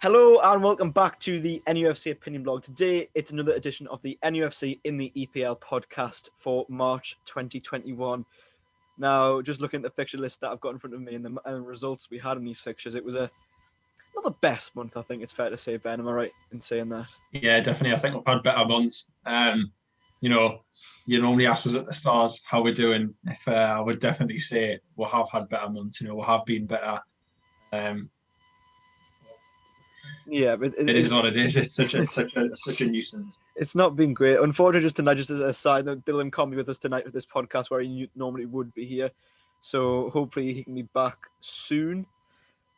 Hello and welcome back to the NUFC Opinion Blog. Today, it's another edition of the NUFC in the EPL podcast for March 2021. Now, just looking at the fixture list that I've got in front of me and the results we had in these fixtures, it was not the best month, I think it's fair to say, Ben. Am I right in saying that? Yeah, definitely. I think we've had better months. You normally ask us at the start how we're doing. If I would definitely say we have had better months. We have been better. Yeah, but it is what it is. It's such a nuisance. It's not been great. Unfortunately, just as a side note, Dylan can't be with us tonight for this podcast where he normally would be here. So hopefully he can be back soon.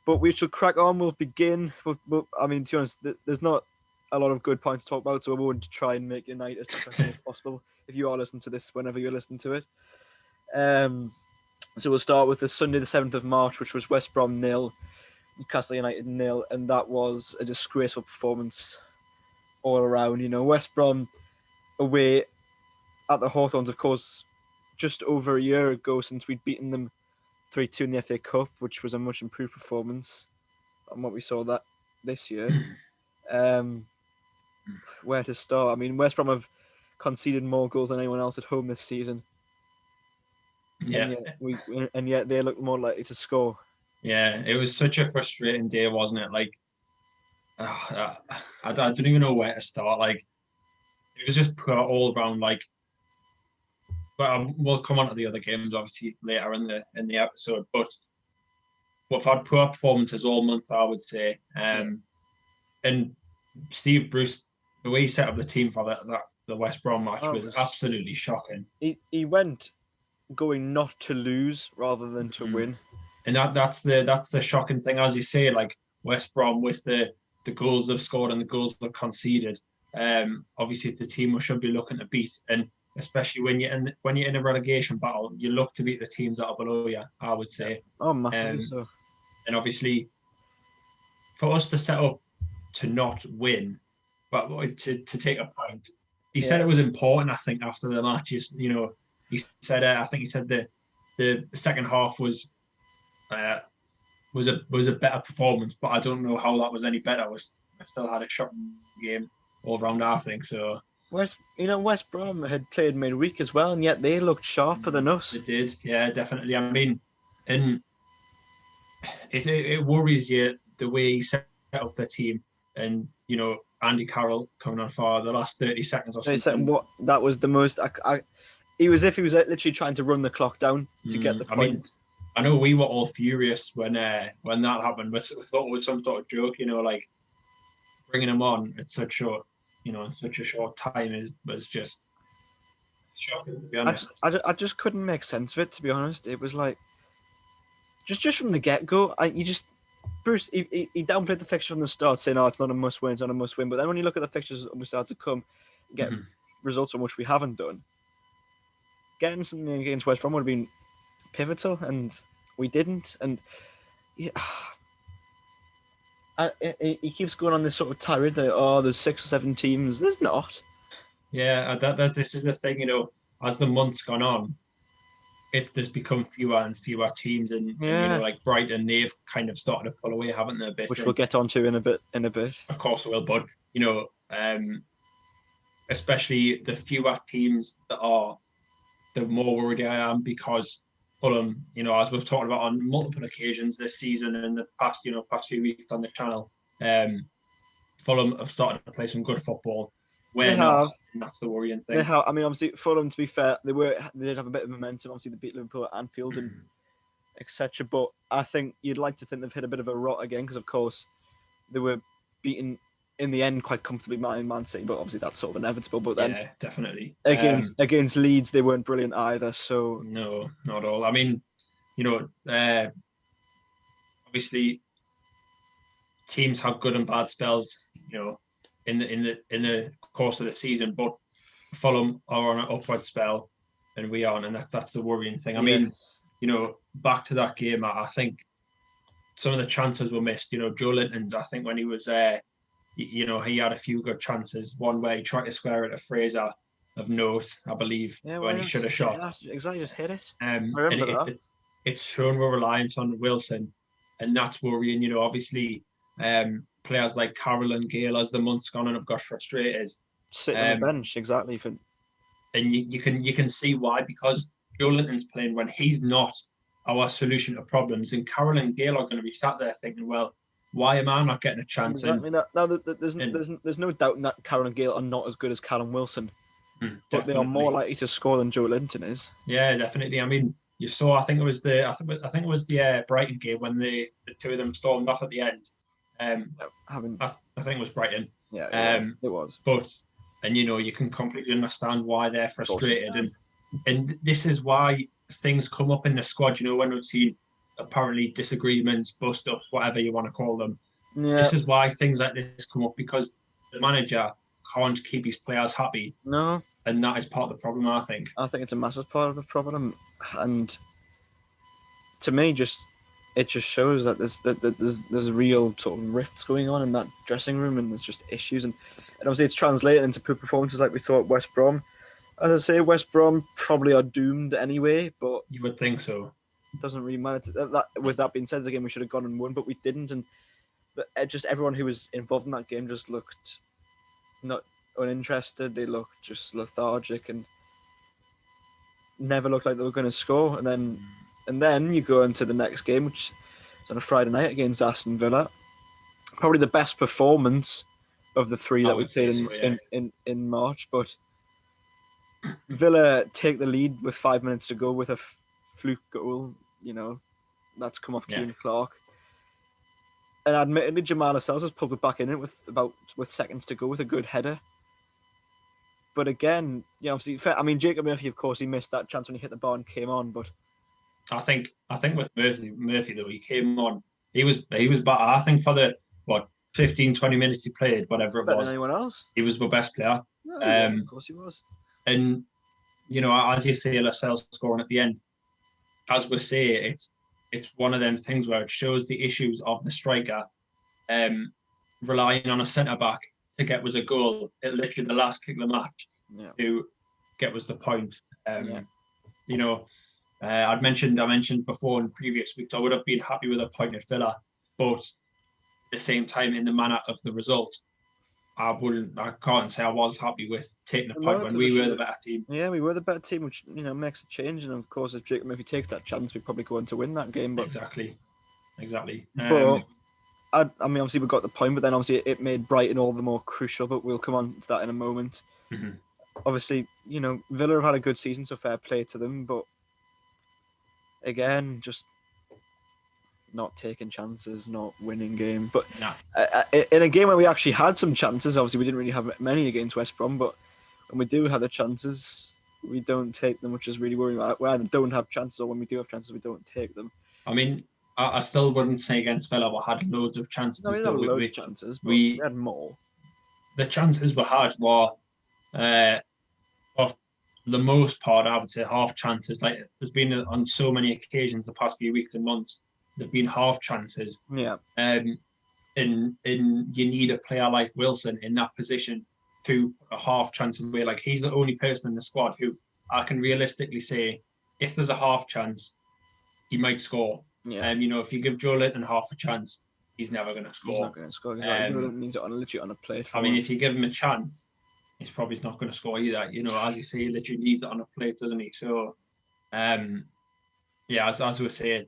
But we shall crack on. We'll begin. To be honest, there's not a lot of good points to talk about, so I won't try and make your night as professional as possible if you are listening to this whenever you're listening to it. So we'll start with the Sunday, the 7th of March, which was West Brom 0, Newcastle United 0, and that was a disgraceful performance all around. West Brom away at the Hawthorns, of course, just over a year ago since we'd beaten them 3-2 in the FA Cup, which was a much improved performance on what we saw that this year. Where to start? West Brom have conceded more goals than anyone else at home this season. Yeah. And yet they look more likely to score. Yeah, it was such a frustrating day, wasn't it? I don't even know where to start. It was just poor all around. But we'll come on to the other games obviously later in the episode. But we've had poor performances all month, I would say. And Steve Bruce, the way he set up the team for the West Brom match was absolutely shocking. He went going not to lose rather than to win. And that's the shocking thing, as you say. West Brom with the goals they've scored and the goals they've conceded. Obviously, the team we should be looking to beat, and especially when you're in a relegation battle, you look to beat the teams that are below you, I would say. Oh, massively so. And obviously, for us to set up to not win, but to take a point, he said it was important. I think after the match, he said I think he said the second half was a better performance, but I don't know how that was any better. I still had a shocking game all round, I think so. West Brom had played midweek as well, and yet they looked sharper than us. It did, yeah, definitely. And it worries you the way he set up the team, and Andy Carroll coming on for the last 30 seconds or something. That was the most. He was literally trying to run the clock down to get the point. I know we were all furious when that happened. We thought it was some sort of joke, bringing him on at such a short time was just shocking, to be honest. I just couldn't make sense of it, to be honest. It was like just from the get-go, Bruce he downplayed the fixture from the start, saying, it's not a must-win, it's not a must-win. But then when you look at the fixtures we started to come, get results on which we haven't done, getting something against West Brom would have been pivotal, and we didn't. And he keeps going on this sort of tirade that there's 6 or 7 teams. There's not. Yeah, this is the thing. As the months gone on, there's become fewer and fewer teams, and like Brighton, they've kind of started to pull away, haven't they? A bit, which we'll get onto in a bit. Of course we will, but especially the fewer teams that are, the more worried I am, because Fulham, as we've talked about on multiple occasions this season and the past few weeks on the channel, Fulham have started to play some good football. And that's the worrying thing. They have. Obviously, Fulham, to be fair, they did have a bit of momentum. Obviously, they beat Liverpool at Anfield and etc. But I think you'd like to think they've hit a bit of a rot again, because of course they were beaten in the end quite comfortably by Man City, but obviously that's sort of inevitable. But then, yeah, definitely against Leeds, they weren't brilliant either. So no, not at all. Obviously, teams have good and bad spells, in the course of the season. But Fulham are on an upward spell, and we aren't, and that's the worrying thing. Back to that game, I think some of the chances were missed. Joe Linton's, I think when he was there, he had a few good chances. One where he tried to square it to Fraser of note, I believe, when he should have shot. Yeah, exactly, just hit it. I remember that. It's shown we're reliant on Wilson, and that's worrying. Obviously, players like Carroll and Gale, as the months gone on, have got frustrated. Sitting on the bench, exactly. And you can see why, because Joe Linton's playing when he's not our solution to problems, and Carroll and Gale are going to be sat there thinking, well, why am I not getting a chance? Exactly. There's no doubt that Carroll and Gale are not as good as Callum Wilson, but they are more likely to score than Joe Linton is. Yeah, definitely. I mean, you saw. I think it was the Brighton game when the two of them stormed off at the end. I think it was Brighton. Yeah, it was. But you can completely understand why they're frustrated, and this is why things come up in the squad. When we've seen apparently disagreements, bust-ups, whatever you want to call them. Yeah. This is why things like this come up, because the manager can't keep his players happy. No. And that is part of the problem, I think. I think it's a massive part of the problem. And to me, it just shows that there's real sort of rifts going on in that dressing room, and there's just issues. And obviously it's translated into poor performances like we saw at West Brom. As I say, West Brom probably are doomed anyway, but... You would think so. It doesn't really matter. With that being said, the game we should have gone and won, but we didn't. And just everyone who was involved in that game just looked not uninterested. They looked just lethargic and never looked like they were going to score. And then you go into the next game, which is on a Friday night against Aston Villa. Probably the best performance of the three that we played in March. But Villa take the lead with 5 minutes to go with a fluke goal, that's come off Keane Clark. And admittedly, Jamal Lascelles has pulled it back in it with seconds to go with a good header. But again, obviously, Jacob Murphy, of course, he missed that chance when he hit the bar and came on. But I think with Murphy though, he came on. He was better. I think for the 15, 20 minutes he played, whatever it was. Better than anyone else. He was the best player. No, of course he was. And as you say, Lascelles scoring at the end. As we say, it's one of them things where it shows the issues of the striker relying on a centre-back to get was a goal at literally the last kick of the match to get was the point. I mentioned before in previous weeks I would have been happy with a point at Villa, but at the same time, in the manner of the result, I can't say I was happy with taking the point when we were the better team. Yeah, we were the better team, which makes a change. And of course, if Jacob Murphy takes that chance, we probably go on to win that game. But exactly. But obviously we got the point, but then obviously it made Brighton all the more crucial. But we'll come on to that in a moment. Mm-hmm. Obviously, Villa have had a good season, so fair play to them. But again, just not taking chances, not winning games. But in a game where we actually had some chances, obviously we didn't really have many against West Brom, but when we do have the chances, we don't take them, which is really worrying. We either don't have chances, or when we do have chances, we don't take them. I mean, I still wouldn't say against Villa we had loads of chances. No, we had loads of chances, but we had more. The chances we had were, for the most part, I would say half chances. Like, there's been on so many occasions the past few weeks and months, there've been half chances. Yeah. And you need a player like Wilson in that position to a half chance away. Like, he's the only person in the squad who I can realistically say, if there's a half chance, he might score. Yeah. If you give Joe Linton half a chance, he's never going to score. He's not going to score. Joe Linton needs it literally on a plate. If you give him a chance, he's probably not going to score either. As you say, literally needs it on a plate, doesn't he? So, as we say,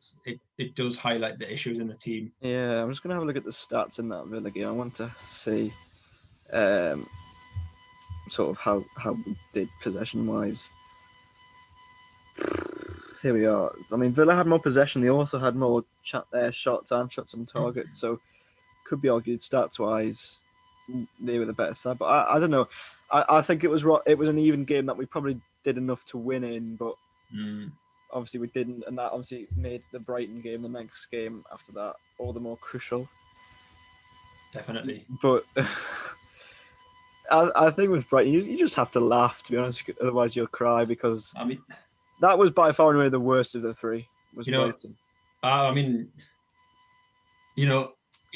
it does highlight the issues in the team. Yeah, I'm just going to have a look at the stats in that Villa game. I want to see sort of how we did possession-wise. Here we are. Villa had more possession. They also had more shots and shots on target. So, could be argued stats-wise, they were the better side. But I don't know. I think it was an even game that we probably did enough to win in, but obviously we didn't, and that obviously made the Brighton game, the next game after that, all the more crucial. Definitely. But I think with Brighton, you just have to laugh, to be honest. Otherwise, you'll cry, because that was by far and away the worst of the three. Brighton.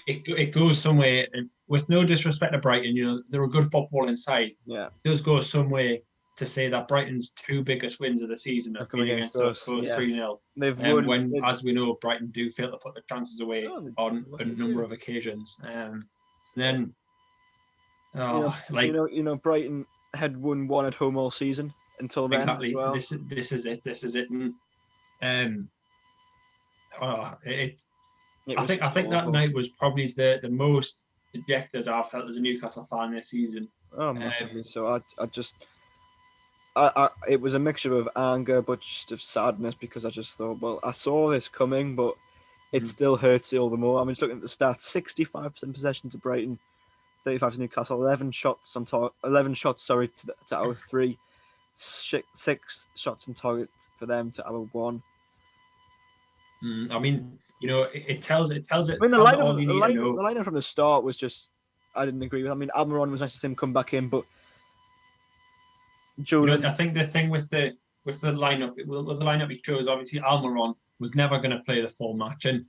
It goes somewhere. With no disrespect to Brighton, they're a good football inside. Yeah, it does go some way to say that Brighton's two biggest wins of the season have been against us, 3-0. They've won. As we know, Brighton do fail to put the chances away on a number of occasions. then, you know, Brighton had won one at home all season until then as exactly. well. This is it. This is it. And um, it. It I was think just that awful. night was probably the most dejected I've felt as a Newcastle fan this season. Oh, massively. So it was a mixture of anger, but just of sadness because I just thought, well, I saw this coming, but it still hurts it all the more. I mean, just looking at the stats: 65% possession to Brighton, 35 to Newcastle, 11 shots, sorry, to our three, six shots on target for them to our one. I mean, it tells it I mean, all you need to the know. lineup from the start was just I didn't agree with. I mean, Almiron was nice to see him come back in, but Julian, I think the thing with the lineup, with the lineup he chose, obviously Almiron was never going to play the full match, and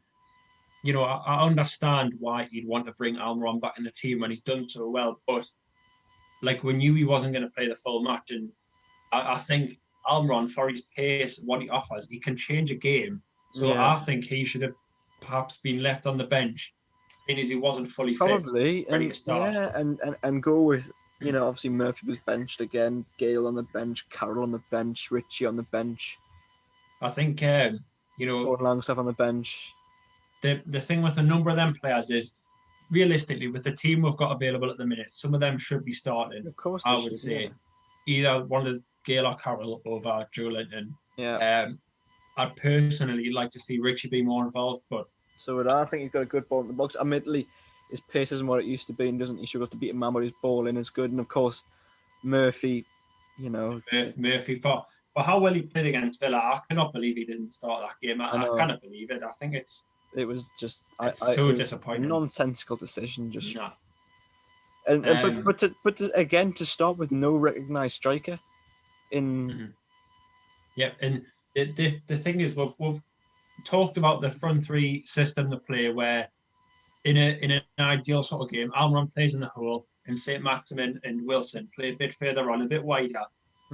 I understand why he'd want to bring Almiron back in the team when he's done so well, but like we knew he wasn't going to play the full match, and I think Almiron, for his pace, what he offers, he can change a game. So yeah, I think he should have perhaps been left on the bench, seeing as he wasn't fully fit, probably, ready and to start. yeah, and go with obviously Murphy was benched again, Gale on the bench, Carroll on the bench, Richie on the bench, I think Jordan Langstaff on the bench. the thing with a number of them players is realistically with the team we've got available at the minute, some of them should be starting. Of course, I they would should. Yeah, say either one of the Gale or Carroll over Joe Linton. yeah. I'd personally like to see Richie be more involved, but So I think he's got a good ball in the box. Admittedly, his pace isn't what it used to be, and doesn't he struggle to beat a man, but his ball in is good. And of course, Murphy, Murphy for how well he played against Villa, I cannot believe he didn't start that game. I cannot believe it. I think it was just so it was a disappointing. nonsensical decision. Just nah. and again to start with no recognised striker in. Yeah, and the thing is we've talked about the front three system to play where in an ideal sort of game, Almiron plays in the hole and St. Maximin and Wilson play a bit further on, a bit wider.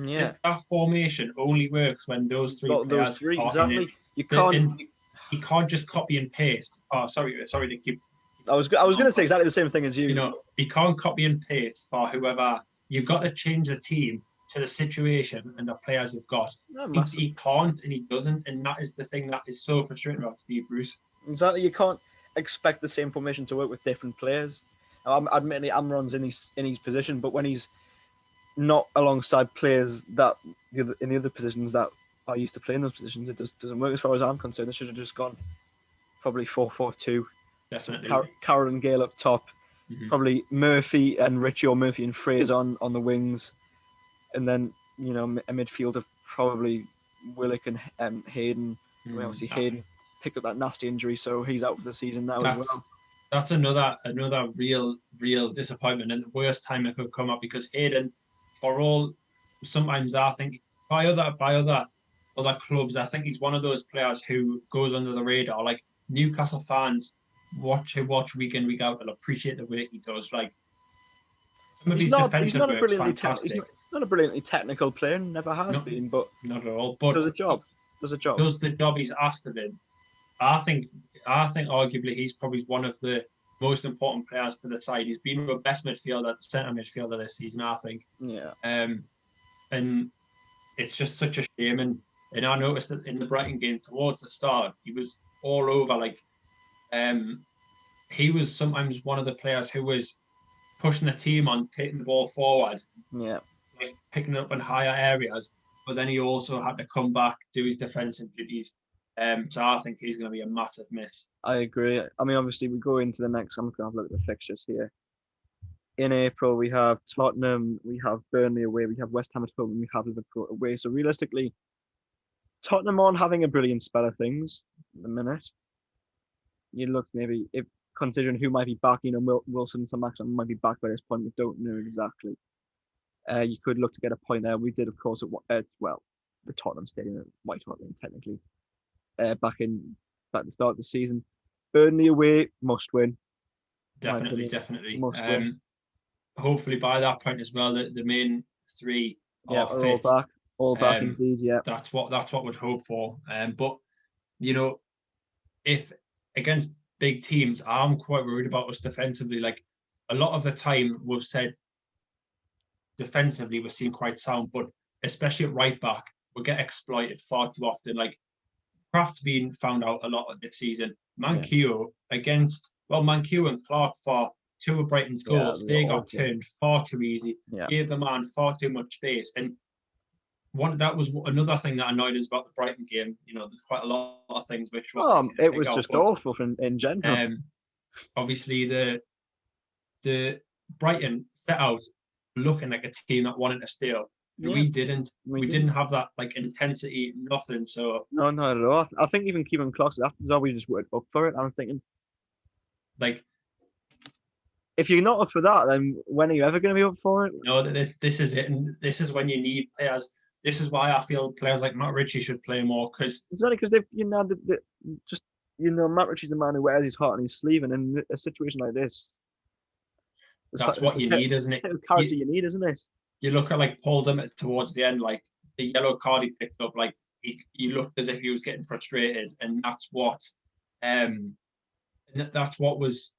Yeah, that formation only works when those three got those players three are exactly. in it. You can't. You can't just copy and paste. Oh, sorry to keep. I was going to say exactly the same thing as you. You can't copy and paste for whoever. You've got to change the team to the situation and the players you've got. He can't and he doesn't, and that is the thing that is so frustrating about Steve Bruce. Exactly, you can't expect the same formation to work with different players. Admittedly, Almiron's in his position, but when he's not alongside players that in the other positions that are used to playing those positions, it doesn't work as far as I'm concerned. It should have just gone probably 4-4-2. Definitely. Carroll and Gale up top. Probably Murphy and Richie or Murphy and Fraser on the wings. And then, a midfield of probably Willock and Hayden. Obviously, Hayden picked up that nasty injury, so he's out for the season now as well. That's another real disappointment and the worst time it could come up because Hayden, for all sometimes I think by other clubs, I think he's one of those players who goes under the radar. Like Newcastle fans watch week in, week out and appreciate the work he does. Like some of his defensive work is fantastic. He's not a brilliantly technical player, never has been, but not at all. But does a job. Does the job he's asked of him. I think arguably he's probably one of the most important players to the side. He's been the best midfielder, centre midfielder this season, I think. Yeah. And it's just such a shame. And I noticed that in the Brighton game towards the start, he was all over. Like, he was sometimes one of the players who was pushing the team on taking the ball forward. Yeah. Like picking it up in higher areas. But then he also had to come back, do his defensive duties. So I think he's going to be a massive miss. I agree. I mean, obviously, we go into the next. I'm going to have a look at the fixtures here. In April, we have Tottenham, we have Burnley away, we have West Ham at home, and we have Liverpool away. So realistically, Tottenham aren't having a brilliant spell of things at the minute. You look maybe if considering who might be back, Wilson and Maxim might be back by this point. We don't know exactly. You could look to get a point there. We did, of course, at the Tottenham Stadium at White Hart Lane, technically. Back at the start of the season. Burnley away, must win. Definitely. Must win. Hopefully by that point as well, the main three are fit. All back indeed, yeah. That's what we'd hope for. But if against big teams, I'm quite worried about us defensively. Like a lot of the time we've said defensively we seem quite sound, but especially at right back, we get exploited far too often. Like Kraft's been found out a lot this season. Manquillo Manquillo and Clark for two of Brighton's goals, they got turned far too easy, gave the man far too much space. And that was another thing that annoyed us about the Brighton game. There's quite a lot of things which it was just awful in general. Obviously, the Brighton set out looking like a team that wanted to stay up. We didn't. We didn't have that like intensity, nothing. So no, not at all. I think even Kevin Clark after we just weren't up for it. I'm thinking, like, if you're not up for that, then when are you ever going to be up for it? No, this is it, and this is when you need players. This is why I feel players like Matt Ritchie should play more, because exactly, because they've Matt Ritchie's a man who wears his heart on his sleeve, and in a situation like this, that's what you need, isn't it? The character you need, isn't it? You look at like Paul Dummett towards the end, like the yellow card he picked up, like he looked as if he was getting frustrated, and that's what was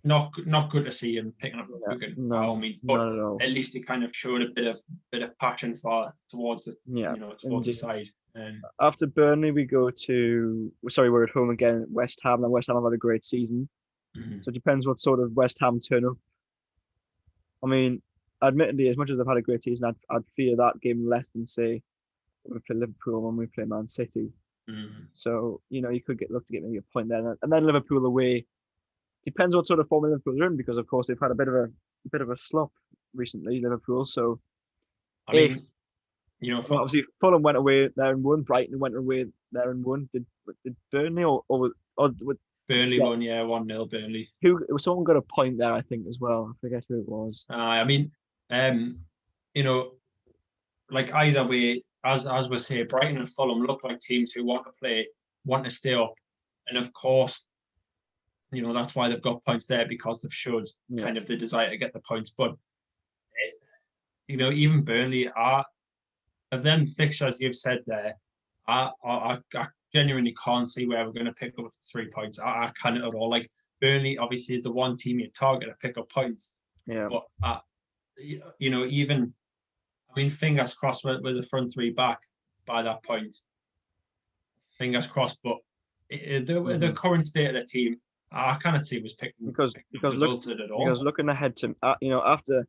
not good to see him picking up a wicket. But at least he kind of showed a bit of passion towards the side. After Burnley, we're at home again at West Ham, and West Ham have had a great season. So it depends what sort of West Ham turn up. I mean, admittedly, as much as they've had a great season, I'd fear that game less than, say, when we play Liverpool and we play Man City. So, you could look to get maybe a point there. And then Liverpool away, depends what sort of form Liverpool's in, because, of course, they've had a bit of a slop recently, Liverpool. So, obviously, Fulham went away there and won. Brighton went away there and won. Did Burnley or Burnley won, 1-0 Burnley. Someone got a point there, I think, as well. I forget who it was. Like either way, as we say, Brighton and Fulham look like teams who want to stay up, and of course, that's why they've got points there, because they've showed kind of the desire to get the points. But even Burnley of them fixtures you've said there, I genuinely can't see where we're going to pick up 3 points. I can't at all. Like Burnley obviously is the one team you target to pick up points. Yeah. But fingers crossed with the front three back by that point. Fingers crossed. But the current state of the team, I cannot see was picking results at all. Because looking ahead to after,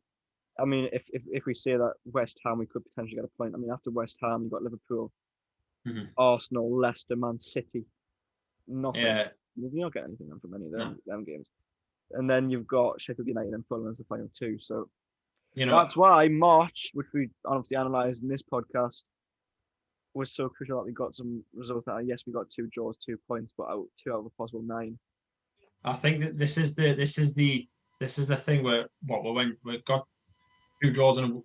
if we say that West Ham, we could potentially get a point. After West Ham, you've got Liverpool, Arsenal, Leicester, Man City. Nothing. Yeah. You don't get anything from any of them games. And then you've got Sheffield United and Fulham as the final two. So that's why March, which we obviously analysed in this podcast, was so crucial that we got some results that we got 2 draws, 2 points, but 2 out of a possible 9. I think that this is the thing where we've got 2 draws and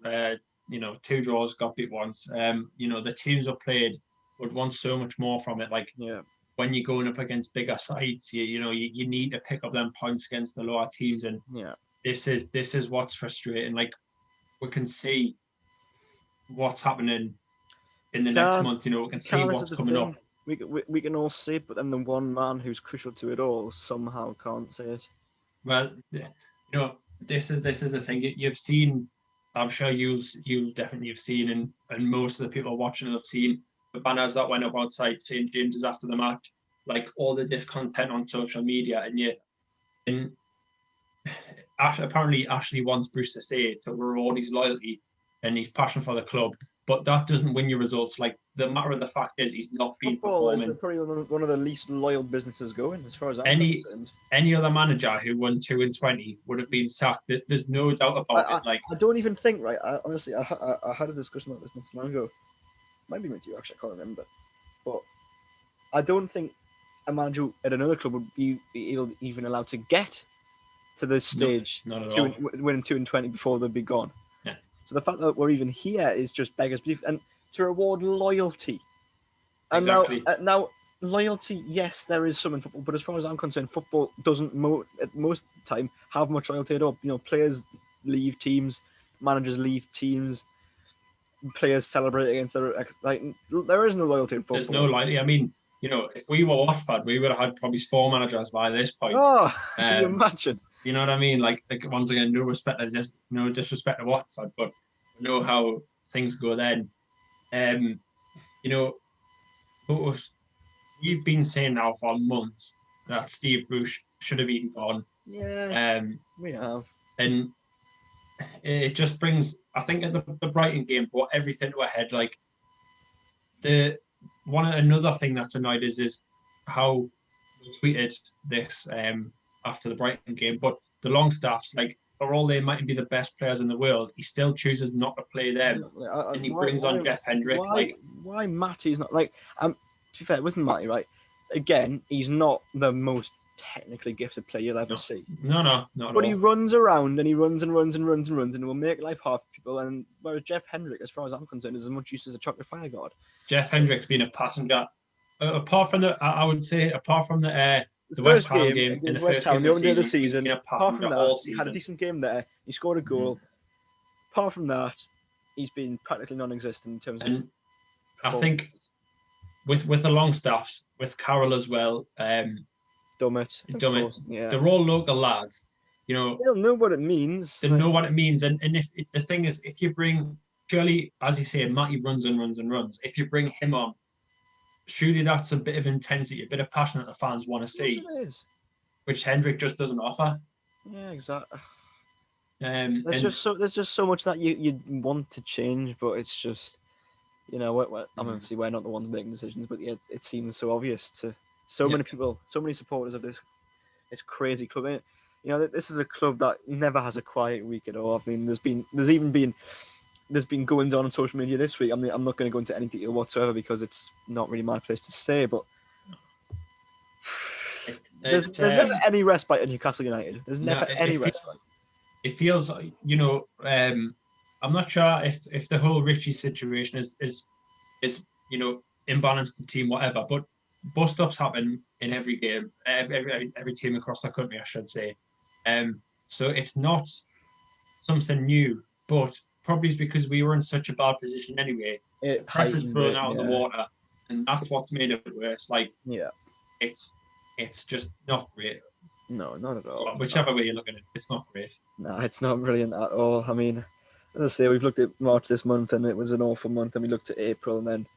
2 draws, got beat once. The teams we played would want so much more from it. Like when you're going up against bigger sides, you need to pick up them points against the lower teams, and this is what's frustrating. Like we can see what's happening in the next month. We can see what's coming up. We can all see it, but then the one man who's crucial to it all somehow can't see it. Well, this is the thing. You've seen, I'm sure you definitely have seen, and most of the people watching have seen the banners that went up outside St James's after the match, like all the discontent on social media, and apparently Ashley wants Bruce to stay to reward his loyalty and his passion for the club, but that doesn't win you results. Like the matter of the fact is, he's not been performing. Is probably one of the least loyal businesses going, as far as I'm concerned. Any other manager who won 2 and 20 would have been sacked. There's no doubt about it. Like I don't even think honestly, I had a discussion about this not so long ago. Might be with you actually, I can't remember. But I don't think a manager at another club would be even allowed to get to this stage, not at all. Winning 2 and 20 before they'd be gone. Yeah. So the fact that we're even here is just beggars belief, and to reward loyalty. And exactly. now loyalty, yes, there is some in football, but as far as I'm concerned, football doesn't at most of the time have much loyalty at all. Players leave teams, managers leave teams, players celebrate against there is no loyalty in football. There's no loyalty. If we were Watford, we would have had probably 4 managers by this point. Oh, can you imagine? You know what I mean? Like once again, no disrespect to Watford, but we know how things go then. Um, you know, but we've been saying now for months that Steve Bruce should have been gone. Yeah, Um, we have. and it just brings, I think, at the Brighton game, brought everything to a head. Like the another thing that's annoyed us is how we tweeted this after the Brighton game, but the Longstaffs, like, for all they mightn't be the best players in the world, he still chooses not to play them, and he brings on Jeff Hendrick. Why Matty's not like? To be fair, with Matty, right? Again, he's not the most technically gifted player you'll ever see. No, not at But all. he runs around and he runs and runs and runs and runs and will make life hard for people. And whereas Jeff Hendrick, as far as I'm concerned, is as much use as a chocolate fire guard. Jeff Hendrick's been a passenger. Apart from I would say, apart from the West Ham game in the first game, the opening of the season. Apart from that, he had a decent game there. He scored a goal. Apart from that, he's been practically non-existent in terms of. I think with the Longstaffs, with Carroll as well, Dummett, yeah, they're all local lads. You know, they'll know what it means. They know what it means, and if the thing is, if you bring, surely, as you say, Matty runs and runs and runs. If you bring him on, surely that's a bit of intensity, a bit of passion that the fans want to see, which Hendrick just doesn't offer. Yeah, exactly. There's just so much that you want to change, but it's just, you know, obviously we're not the ones making decisions, but yeah, it seems so obvious to so many people, so many supporters of this crazy club. You know, this is a club that never has a quiet week at all. I mean, there's been goings on social media this week. I mean, I'm not going to go into any detail whatsoever because it's not really my place to say, but there's never any respite at Newcastle United. There's never any respite. It feels, you know, I'm not sure if the whole Richie situation is you know, imbalanced the team, whatever, but bust-ups happen in every game, every team across the country, I should say. So it's not something new, but probably because we were in such a bad position anyway. The press is blown out of the water, and that's what's made it worse. Like, it's just not great. No, not at all. Whichever way you look at it, it's not great. No, it's not brilliant at all. I mean, as I say, we've looked at March this month, and it was an awful month, and we looked at April, and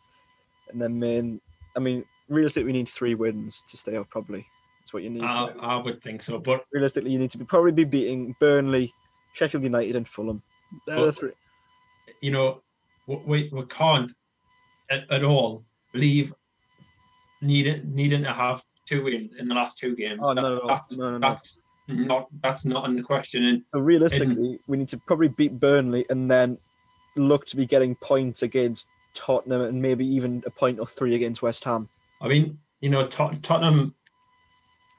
then May. I mean, realistically, we need 3 wins to stay up. Probably that's what you need. I would think so, but realistically, you need to probably be beating Burnley, Sheffield United, and Fulham. They're the 3. You know, we can't at all leave needing to have 2 wins in the last 2 games. Oh, no. That's not in the question. And so realistically, we need to probably beat Burnley and then look to be getting points against Tottenham and maybe even a point or 3 against West Ham. I mean, you know, Tottenham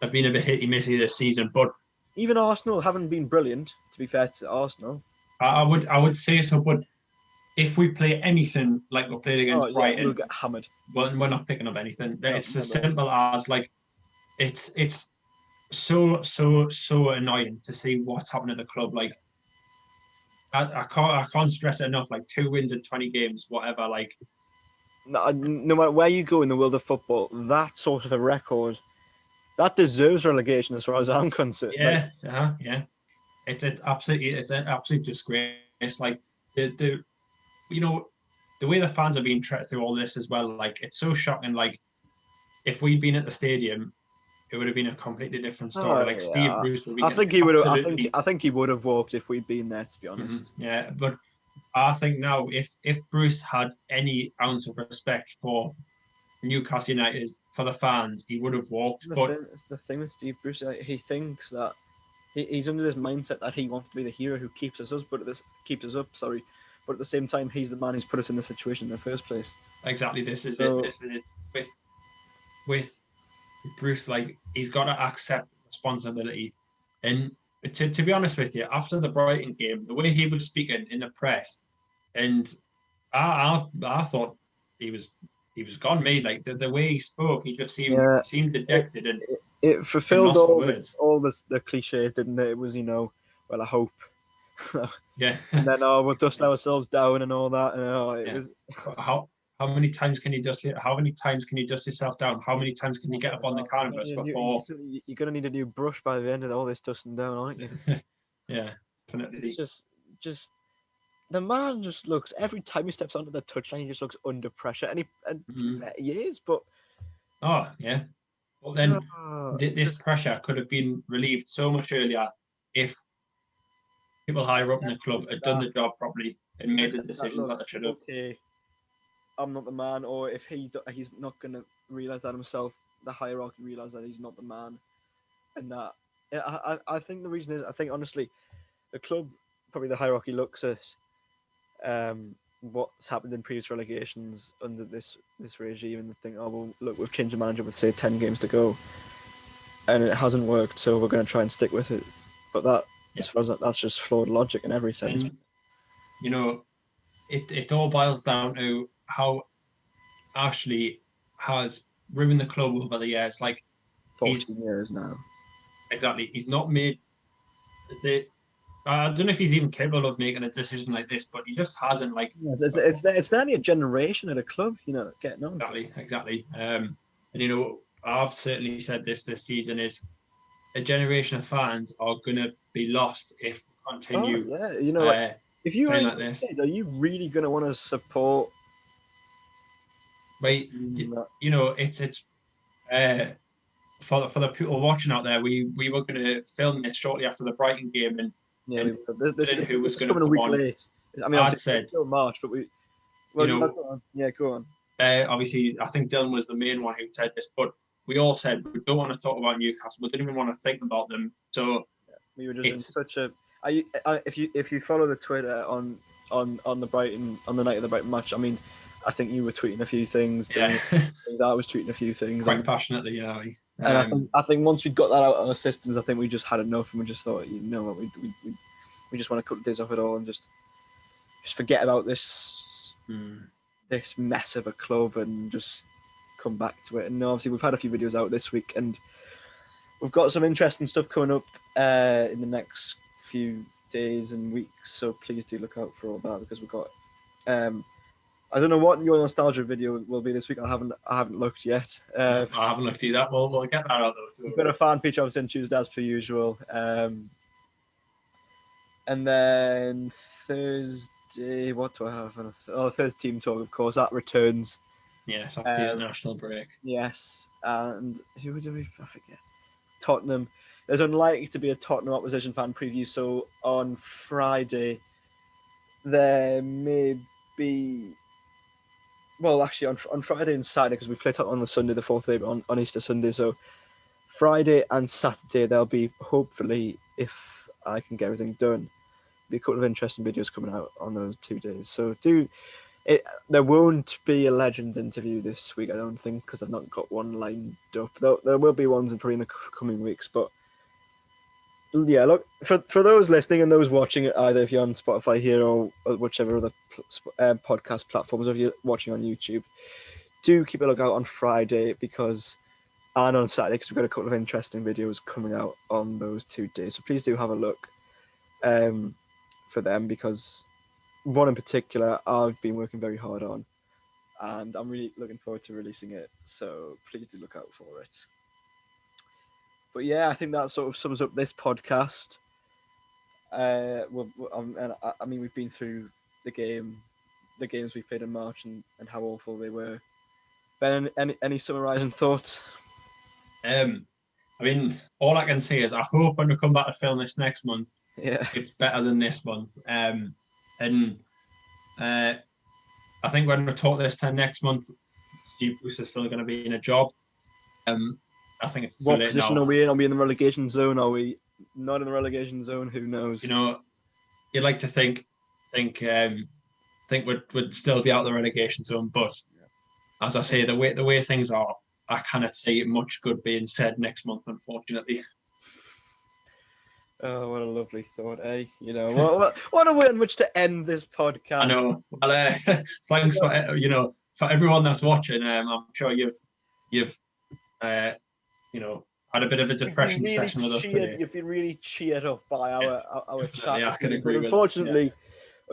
have been a bit hit-y-missy this season, but even Arsenal haven't been brilliant, to be fair to Arsenal. I would say so, but if we play anything like we played against Brighton, we'll get hammered. Well, we're not picking up anything. It's as simple as, like, it's so annoying to see what's happening at the club. Like, I can't stress it enough. Like, 2 wins in 20 games, whatever. Like, no matter where you go in the world of football, that sort of a record, that deserves relegation as far as I'm concerned. Yeah, yeah. It's an absolute disgrace. Like, the you know, the way the fans are being treated through all this as well. Like, it's so shocking. Like, if we'd been at the stadium, it would have been a completely different story. Steve Bruce would be. I think he would have. I think he would have walked if we'd been there. To be honest. Yeah, but I think now, if Bruce had any ounce of respect for Newcastle United, for the fans, he would have walked. It's the thing with Steve Bruce. He thinks that he's under this mindset that he wants to be the hero who keeps us up. But at the same time, he's the man who's put us in this situation in the first place. Exactly. This is it. With Bruce, like, he's got to accept responsibility. And to be honest with you, after the Brighton game, the way he was speaking in the press, and I thought he was gone, mate. Like, the way he spoke, he just seemed dejected, and it fulfilled all the cliches, didn't it? It was, you know, well, I hope. Yeah. And then we'll dust ourselves down and all that. And it was. How many times can you dust yourself down? How many times can you get up on the canvas before? You're going to need a new brush by the end of all this dusting down, aren't you? Yeah, definitely. It's just the man just looks, every time he steps onto the touchline, he just looks under pressure, and he is, but oh yeah. Well, then this pressure could have been relieved so much earlier if people higher up in the club had done the job properly and made the decisions that they should have. Okay, I'm not the man, or if he's not going to realise that himself, the hierarchy realise that he's not the man, and that I think the reason is, I think honestly, the club, probably the hierarchy looks at what's happened in previous relegations under this regime and think, oh well, look, we've changed the manager with say 10 games to go, and it hasn't worked, so we're going to try and stick with it. But that, as far as that's just flawed logic in every sense. And, you know, it all boils down to how Ashley has ruined the club over the years. Like 14 years now. Exactly. He's not made I don't know if he's even capable of making a decision like this, but he just hasn't. Like it's nearly a generation at a club, getting on. Exactly. And I've certainly said this season is a generation of fans are gonna be lost if we continue. Oh, yeah, if you like this, are you really gonna want to support? Right. It's for the people watching out there, we were going to film this shortly after the Brighton game, and this who was going to come a week late. I mean, I'd said still March, but we. Well, go on. Obviously, I think Dylan was the main one who said this, but we all said we don't want to talk about Newcastle. We didn't even want to think about them. So we were just in such a. If you follow the Twitter on the Brighton, on the night of the Brighton match, I mean, I think you were tweeting a few things. Yeah. I was tweeting a few things. Quite passionately, yeah. And I think once we got that out of our systems, I think we just had enough, and we just thought, what, we just want to cut the days off it all and just forget about this this mess of a club and just come back to it. And obviously, we've had a few videos out this week, and we've got some interesting stuff coming up in the next few days and weeks. So please do look out for all that, because we've got. I don't know what your nostalgia video will be this week. I haven't looked yet. I haven't looked either. We'll get that out though. We've got a fan feature obviously on Tuesday as per usual. And then Thursday, what do I have? Thursday team talk, of course. That returns. Yes, after the national break. Yes, and who do we? I forget. Tottenham. There's unlikely to be a Tottenham opposition fan preview, so on Friday there may be. Well, actually, on Friday and Saturday, because we play Tottenham on the Sunday, the 4th of April, on Easter Sunday. So Friday and Saturday, there'll be, hopefully, if I can get everything done, be a couple of interesting videos coming out on those 2 days. So there won't be a Legends interview this week, I don't think, because I've not got one lined up. There will be ones probably in the coming weeks, but yeah, look, for those listening and those watching it, either if you're on Spotify here or whichever other podcast platforms, or if you're watching on YouTube, do keep a lookout on Friday and on Saturday, because we've got a couple of interesting videos coming out on those 2 days. So please do have a look for them, because one in particular I've been working very hard on, and I'm really looking forward to releasing it. So please do look out for it. But yeah, I think that sort of sums up this podcast. I mean, we've been through the games we played in March, and how awful they were. Ben, any summarising thoughts? I mean, all I can say is I hope when we come back to film this next month, it's better than this month. And I think when we talk this time next month, Steve Bruce is still going to be in a job. I think it's what position are we in? Are we in the relegation zone? Are we not in the relegation zone? Who knows? You'd like to think we'd still be out of the relegation zone, but as I say, the way things are, I cannot see much good being said next month, unfortunately. Oh, what a lovely thought, eh? What a way in which to end this podcast. I know. Well, thanks for everyone that's watching. I'm sure you've had a bit of a depression session with us today. You've been really cheered up by our chat. Yeah, I can agree with unfortunately,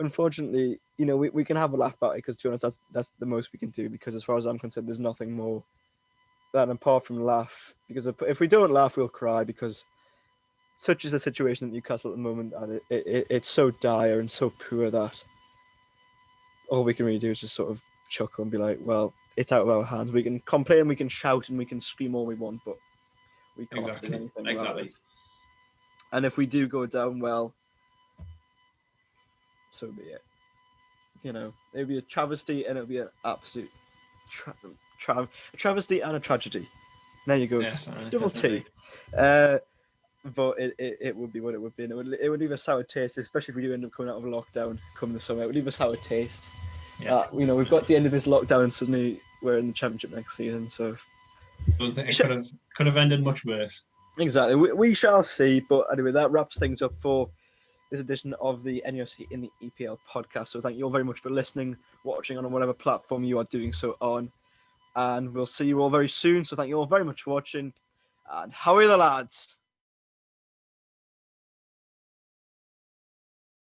unfortunately, you know, we can have a laugh about it because, to be honest, that's the most we can do. Because as far as I'm concerned, there's nothing more than apart from laugh. Because if we don't laugh, we'll cry. Because such is the situation at Newcastle at the moment, and it's so dire and so poor that all we can really do is just sort of chuckle and be like, well, it's out of our hands. We can complain, we can shout, and we can scream all we want, but we can't do Exactly. anything about Exactly. it. And if we do go down, well, so be it. You know, it'll be a travesty, and it'll be an absolute a travesty and a tragedy. There you go, Yes, double definitely. T. But it would be what it would be. And it would leave a sour taste, especially if we do end up coming out of lockdown come the summer. It would leave a sour taste. Yeah. You know, we've got to the end of this lockdown and suddenly we're in the championship next season. So I don't think it could have ended much worse. exactly, we shall see. But anyway, that wraps things up for this edition of the NUFC in the EPL podcast. So thank you all very much for listening, watching on whatever platform you are doing so on. And we'll see you all very soon. So thank you all very much for watching. And how are the lads?